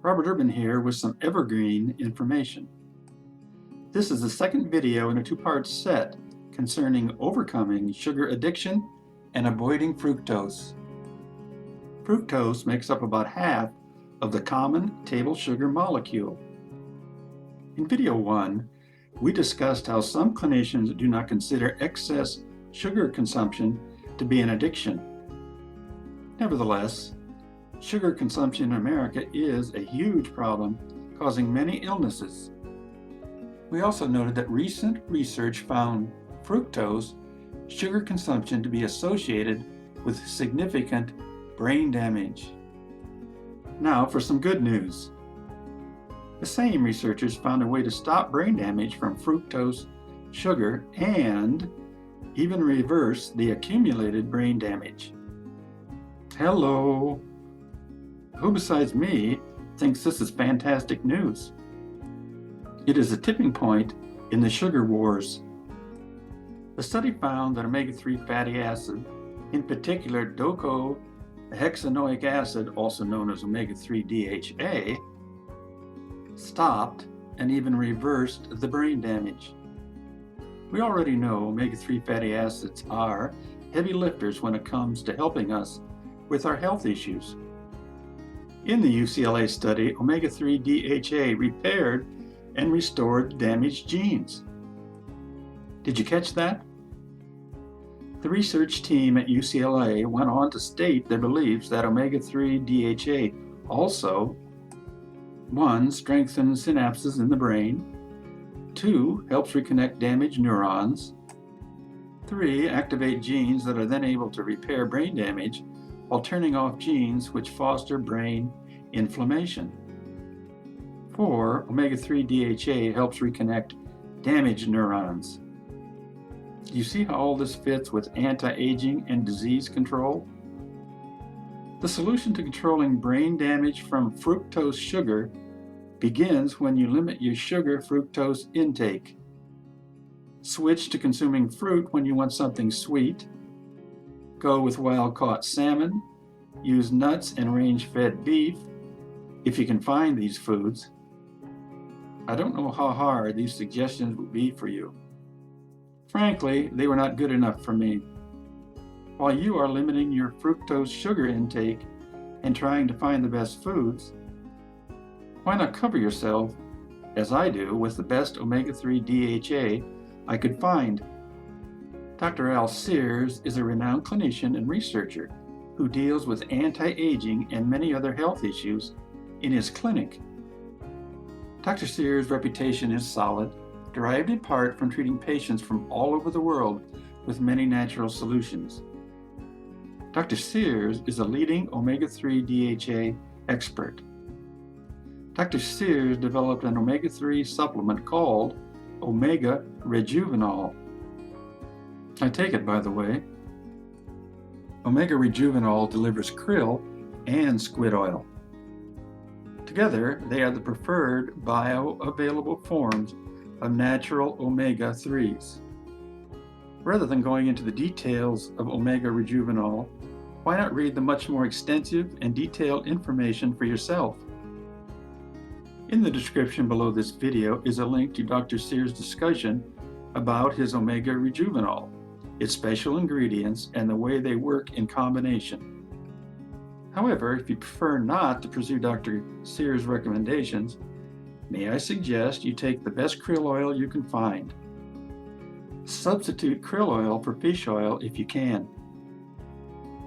Robert Urban here with some evergreen information. This is the second video in a two-part set concerning overcoming sugar addiction and avoiding fructose. Fructose makes up about half of the common table sugar molecule. In video 1, we discussed how some clinicians do not consider excess sugar consumption to be an addiction. Nevertheless, sugar consumption in America is a huge problem, causing many illnesses. We also noted that recent research found fructose sugar consumption to be associated with significant brain damage. Now for some good news. The same researchers found a way to stop brain damage from fructose sugar and even reverse the accumulated brain damage. Hello! Who besides me thinks this is fantastic news? It is a tipping point in the sugar wars. The study found that omega-3 fatty acid, in particular docosahexaenoic acid, also known as omega-3 DHA, stopped and even reversed the brain damage. We already know omega-3 fatty acids are heavy lifters when it comes to helping us with our health issues. In the UCLA study, omega-3 DHA repaired and restored damaged genes. Did you catch that? The research team at UCLA went on to state their beliefs that omega-3 DHA also 1. Strengthens synapses in the brain, 2. Helps reconnect damaged neurons, 3. Activate genes that are then able to repair brain damage while turning off genes which foster brain inflammation. 4. Omega-3 DHA helps reconnect damaged neurons. Do you see how all this fits with anti-aging and disease control? The solution to controlling brain damage from fructose sugar begins when you limit your sugar fructose intake. Switch to consuming fruit when you want something sweet. Go with wild-caught salmon. Use nuts and range-fed beef, if you can find these foods. I don't know how hard these suggestions will be for you. Frankly, they were not good enough for me. While you are limiting your fructose sugar intake and trying to find the best foods, why not cover yourself, as I do, with the best omega-3 DHA I could find? Dr. Al Sears is a renowned clinician and researcher who deals with anti-aging and many other health issues in his clinic. Dr. Sears' reputation is solid, derived in part from treating patients from all over the world with many natural solutions. Dr. Sears is a leading omega-3 DHA expert. Dr. Sears developed an omega-3 supplement called Omega Rejuvenol. I take it, by the way. Omega Rejuvenol delivers krill and squid oil. Together, they are the preferred bioavailable forms of natural omega-3s. Rather than going into the details of Omega Rejuvenol, why not read the much more extensive and detailed information for yourself? In the description below this video is a link to Dr. Sears' discussion about his Omega Rejuvenol, its special ingredients, and the way they work in combination. However, if you prefer not to pursue Dr. Sears' recommendations, may I suggest you take the best krill oil you can find. Substitute krill oil for fish oil if you can.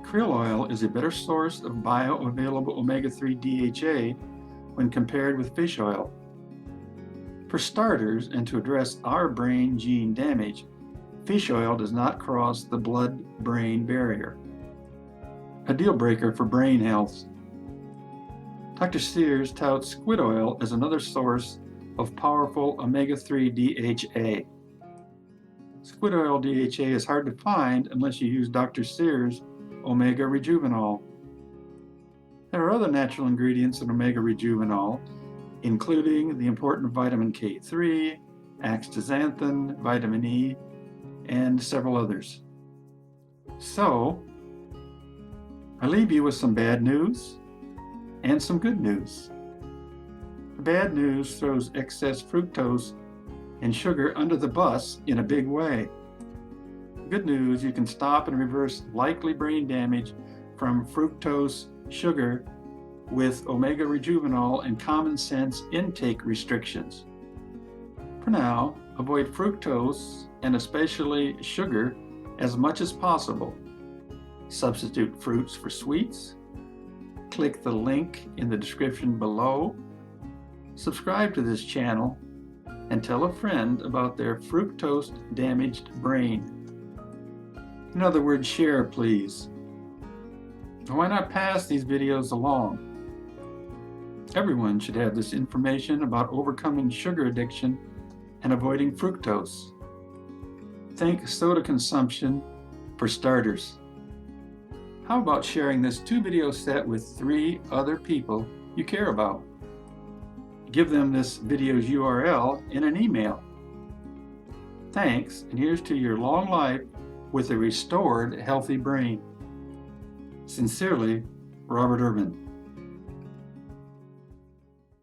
Krill oil is a better source of bioavailable omega-3 DHA when compared with fish oil. For starters, and to address our brain gene damage, fish oil does not cross the blood-brain barrier, a deal breaker for brain health. Dr. Sears touts squid oil as another source of powerful omega-3 DHA. Squid oil DHA is hard to find unless you use Dr. Sears' Omega Rejuvenol. There are other natural ingredients in Omega Rejuvenol, including the important vitamin K3, astaxanthin, vitamin E, and several others. So, I leave you with some bad news and some good news. The bad news throws excess fructose and sugar under the bus in a big way. Good news, you can stop and reverse likely brain damage from fructose sugar with Omega Rejuvenol and common sense intake restrictions. For now, avoid fructose and especially sugar as much as possible. Substitute fruits for sweets. Click the link in the description below. Subscribe to this channel and tell a friend about their fructose damaged brain. In other words, share, please. Why not pass these videos along? Everyone should have this information about overcoming sugar addiction and avoiding fructose. Think soda consumption for starters. How about sharing this 2-video set with 3 other people you care about? Give them this video's URL in an email. Thanks, and here's to your long life with a restored, healthy brain. Sincerely, Robert Urban.